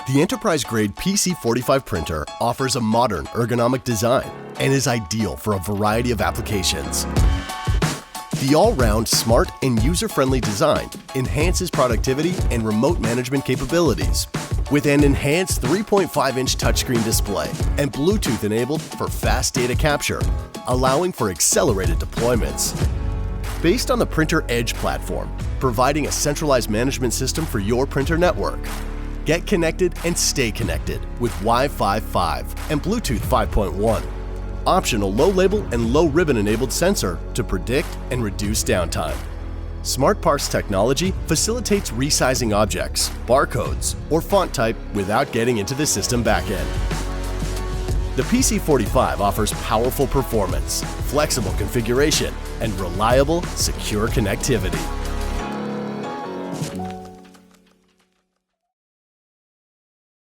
The enterprise-grade PC45 printer offers a modern ergonomic design and is ideal for a variety of applications. The all-round, smart, and user-friendly design enhances productivity and remote management capabilities with an enhanced 3.5-inch touchscreen display and Bluetooth enabled for fast data capture, allowing for accelerated deployments. Based on the Printer Edge platform, providing a centralized management system for your printer network. Get connected and stay connected with Wi-Fi 5 and Bluetooth 5.1. Optional low-label and low-ribbon enabled sensor to predict and reduce downtime. SmartParse technology facilitates resizing objects, barcodes, or font type without getting into the system backend. The PC45 offers powerful performance, flexible configuration, and reliable, secure connectivity.